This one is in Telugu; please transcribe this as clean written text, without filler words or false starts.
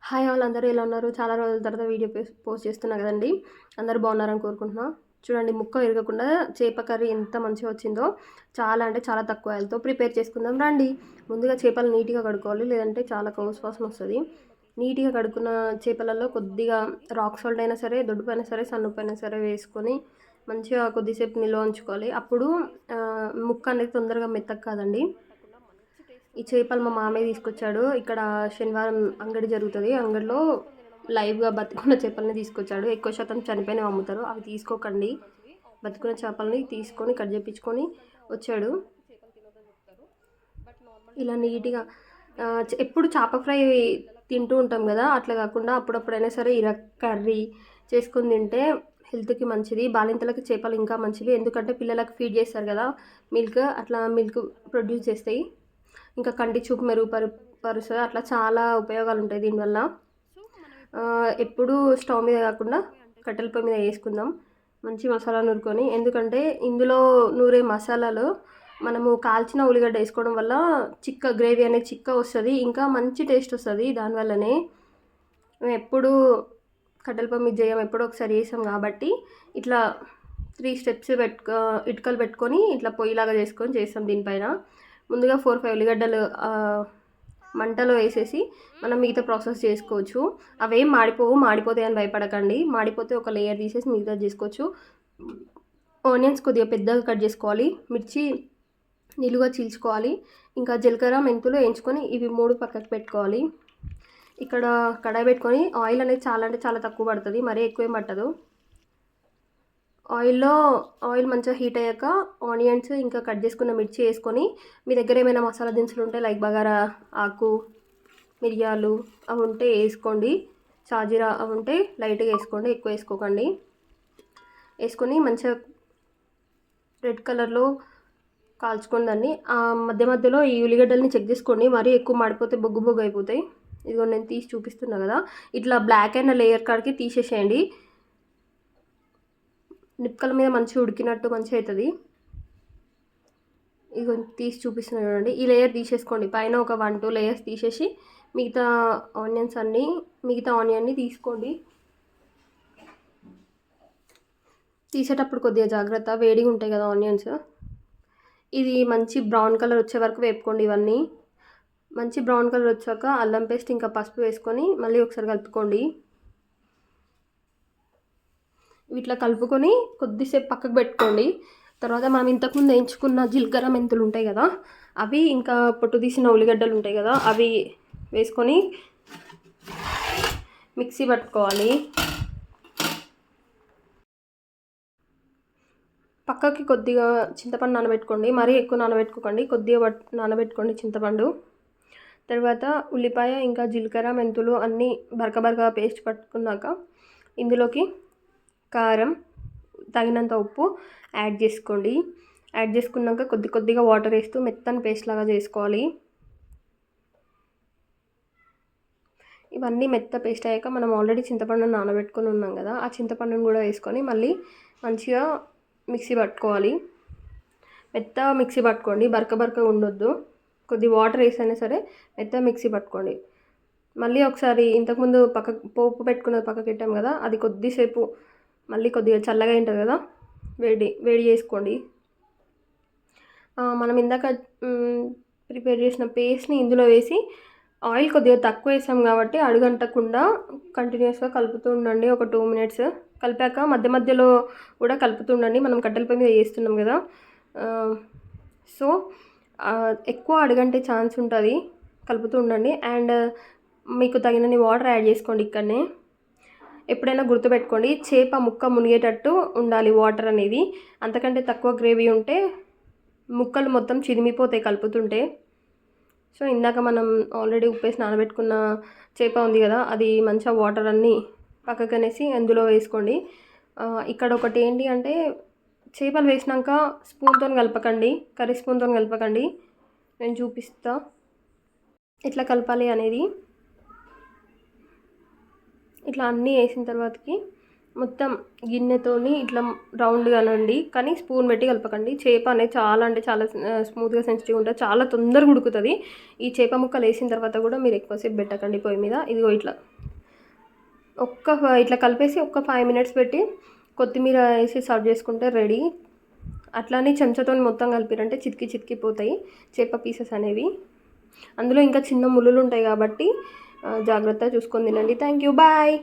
హాయ్ ఆల్, అందరూ ఎలా ఉన్నారు? చాలా రోజుల తర్వాత వీడియో పోస్ట్ చేస్తున్నా కదండి. అందరూ బాగున్నారని కోరుకుంటున్నా. చూడండి, ముక్క విరగకుండా చేప కర్రీ ఎంత మంచిగా వచ్చిందో. చాలా అంటే చాలా తక్కువ ఆయిల్తో ప్రిపేర్ చేసుకుందాం రండి. ముందుగా చేపలు నీట్గా కడుక్కోవాలి, లేదంటే చాలా కౌసు వాసన వస్తుంది. నీట్గా కడుక్కున్న చేపలలో కొద్దిగా రాక్ సాల్ట్ అయినా సరే, దొడ్డుపైన అయినా సరే, సన్నుప్పు అయినా సరే వేసుకొని మంచిగా కొద్దిసేపు నిల్వ ఉంచుకోవాలి. అప్పుడు ముక్క అనేది తొందరగా మెత్తగా కాదండి. ఈ చేపలు మా మామయ్య తీసుకొచ్చాడు. ఇక్కడ శనివారం అంగడి జరుగుతుంది. అంగడిలో లైవ్గా బతుకున్న చేపలని తీసుకొచ్చాడు. ఎక్కువ శాతం చనిపోయినవి అమ్ముతారు, అవి తీసుకోకండి. బతుకున్న చేపలని తీసుకొని కట్ చేయించుకొని వచ్చాడు. ఇలా నీట్గా ఎప్పుడు చేప ఫ్రై తింటూ ఉంటాం కదా, అట్లా కాకుండా అప్పుడప్పుడైనా సరే ఇలా కర్రీ చేసుకొని తింటే హెల్త్కి మంచిది. బాలింతలకి చేపలు ఇంకా మంచివి, ఎందుకంటే పిల్లలకు ఫీడ్ చేస్తారు కదా, మిల్క్ అట్లా మిల్క్ ప్రొడ్యూస్ చేస్తాయి. ఇంకా కంటి చూపు మెరుగుపరుస్తుంది. అట్లా చాలా ఉపయోగాలు ఉంటాయి దీనివల్ల. ఎప్పుడు స్టవ్ మీద కాకుండా కట్టెల పొయ్యి మీద వేసుకుందాం. మంచి మసాలా నూరుకొని, ఎందుకంటే ఇందులో నూరే మసాలాలు మనము కాల్చిన ఉల్లిగడ్డ వేసుకోవడం వల్ల చిక్క గ్రేవీ అనేది చిక్క వస్తుంది, ఇంకా మంచి టేస్ట్ వస్తుంది. దానివల్లనే మేము ఎప్పుడు కట్టెల పొయ్యి మీద చేయం, ఎప్పుడో ఒకసారి చేసాం కాబట్టి ఇట్లా 3 స్టెప్స్ ఇటుకలు పెట్టుకొని ఇట్లా పొయ్యిలాగా చేసుకొని చేస్తాం. దీనిపైన ముందుగా 4-5 ఉల్లిగడ్డలు మంటలో వేసేసి మనం మిగతా ప్రాసెస్ చేసుకోవచ్చు. అవేం మాడిపోతాయి అని భయపడకండి. మాడిపోతే ఒక లేయర్ తీసేసి మిగతా చేసుకోవచ్చు. ఆనియన్స్ కొద్దిగా పెద్దగా కట్ చేసుకోవాలి. మిర్చి నిలువుగా చీల్చుకోవాలి. ఇంకా జీలకర్ర మెంతులు వేయించుకొని ఇవి 3 పక్కకు పెట్టుకోవాలి. ఇక్కడ కడాయి పెట్టుకొని ఆయిల్ అనేది చాలా అంటే చాలా తక్కువ పడుతుంది, మరీ ఎక్కువేం పట్టదు. ఆయిల్ మంచిగా హీట్ అయ్యాక ఆనియన్స్ ఇంకా కట్ చేసుకున్న మిర్చి వేసుకొని, మీ దగ్గర ఏమైనా మసాలా దినుసులు ఉంటే లైక్ బగారా ఆకు, మిరియాలు అవి ఉంటే వేసుకోండి. షాజీరా అవి ఉంటే లైట్గా వేసుకోండి, ఎక్కువ వేసుకోకండి. వేసుకొని మంచిగా రెడ్ కలర్లో కాల్చుకోండి దాన్ని. మధ్య మధ్యలో ఈ ఉల్లిగడ్డల్ని చెక్ చేసుకోండి, మరీ ఎక్కువ మాడిపోతే బొగ్గు అయిపోతాయి. ఇదిగో నేను తీసి చూపిస్తున్నా కదా, ఇట్లా బ్లాక్ అయిన లేయర్ కాడికి తీసేసేయండి. నిప్పుకల మీద మంచిగా ఉడికినట్టు మంచిగా అవుతుంది. ఇక తీసి చూపిస్తున్నా చూడండి. ఈ లేయర్ తీసేసుకోండి, పైన ఒక 1-2 లేయర్స్ తీసేసి మిగతా ఆనియన్ని తీసుకోండి. తీసేటప్పుడు కొద్దిగా జాగ్రత్త, వేడిగా ఉంటాయి కదా ఆనియన్స్. ఇది మంచి బ్రౌన్ కలర్ వచ్చే వరకు వేపుకోండి. ఇవన్నీ మంచి బ్రౌన్ కలర్ వచ్చాక అల్లం పేస్ట్ ఇంకా పసుపు వేసుకొని మళ్ళీ ఒకసారి కలుపుకోండి. ఇట్లా కలుపుకొని కొద్దిసేపు పక్కకు పెట్టుకోండి. తర్వాత మనం ఇంతకుముందు వేయించుకున్న జీలకర్ర మెంతులు ఉంటాయి కదా, అవి ఇంకా పొట్టు తీసిన ఉల్లిగడ్డలు ఉంటాయి కదా, అవి వేసుకొని మిక్సీ పట్టుకోవాలి. పక్కకి కొద్దిగా చింతపండు నానబెట్టుకోండి, మరీ ఎక్కువ నానబెట్టుకోకండి, కొద్దిగా నానబెట్టుకోండి చింతపండు. తర్వాత ఉల్లిపాయ ఇంకా జీలకర్ర మెంతులు అన్నీ బరక పేస్ట్ పట్టుకున్నాక ఇందులోకి కారం, తగినంత ఉప్పు యాడ్ చేసుకోండి. యాడ్ చేసుకున్నాక కొద్దిగా వాటర్ వేస్తూ మెత్తని పేస్ట్ లాగా చేసుకోవాలి. ఇవన్నీ మెత్త పేస్ట్ అయ్యాక మనం ఆల్రెడీ చింతపండును నానబెట్టుకొని ఉన్నాం కదా, ఆ చింతపండును కూడా వేసుకొని మళ్ళీ మంచిగా మిక్సీ పట్టుకోవాలి. మెత్త మిక్సీ పట్టుకోండి, బరక ఉండొద్దు. కొద్ది వాటర్ వేసైనా సరే మెత్త మిక్సీ పట్టుకోండి. మళ్ళీ ఒకసారి ఇంతకుముందు పోపు పెట్టుకున్నది పక్కకి పెట్టాం కదా, అది కొద్దిసేపు మళ్ళీ కొద్దిగా చల్లగా ఉంటుంది కదా, వేడి చేసుకోండి. మనం ఇందాక ప్రిపేర్ చేసిన పేస్ట్ని ఇందులో వేసి ఆయిల్ కొద్దిగా తక్కువ వేసాం కాబట్టి అడుగంటకుండా కంటిన్యూస్గా కలుపుతూ ఉండండి. ఒక 2 minutes కలిపాక మధ్య మధ్యలో కూడా కలుపుతూ ఉండండి. మనం కట్టెల పొయ్యి మీద వేస్తున్నాం కదా, సో ఎక్కువ అడుగంటే ఛాన్స్ ఉంటుంది. కలుపుతూ ఉండండి. అండ్ మీకు తగినన్ని వాటర్ యాడ్ చేసుకోండి. ఇక్కడనే ఎప్పుడైనా గుర్తుపెట్టుకోండి, చేప ముక్క మునిగేటట్టు ఉండాలి వాటర్ అనేది. అంతకంటే తక్కువ గ్రేవీ ఉంటే ముక్కలు మొత్తం చిదిమిపోతాయి కలుపుతుంటే. సో ఇందాక మనం ఆల్రెడీ ఉప్పేసి నానబెట్టుకున్న చేప ఉంది కదా, అది మంచిగా వాటర్ అన్నీ పక్కకనేసి అందులో వేసుకోండి. ఇక్కడ ఒకటి ఏంటి అంటే, చేపలు వేసినాక స్పూన్తో కలపకండి, కర్రీ స్పూన్తో కలపకండి. నేను చూపిస్తా ఎట్లా కలపాలి అనేది. ఇట్లా అన్నీ వేసిన తర్వాతకి మొత్తం గిన్నెతోని ఇట్లా రౌండ్గా అనండి, కానీ స్పూన్ పెట్టి కలపకండి. చేప అనేది చాలా అంటే చాలా స్మూత్గా సెన్సిటివ్ ఉంటుంది, చాలా తొందరగా ఉడుకుతుంది. ఈ చేప ముక్కలు వేసిన తర్వాత కూడా మీరు ఎక్కువసేపు పెట్టకండి పొయ్యి మీద. ఇదిగో ఇట్లా ఇట్లా కలిపేసి ఒక్క 5 మినిట్స్ పెట్టి కొత్తిమీర వేసి సర్వ్ చేసుకుంటే రెడీ. అట్లానే చెంచాతో మొత్తం కలిపిరంటే చితికి చితికిపోతాయి చేప పీసెస్ అనేవి. అందులో ఇంకా చిన్న ముళ్ళులు ఉంటాయి కాబట్టి జాగ్రత్తగా చూసుకొని తినండి. Thank you, bye.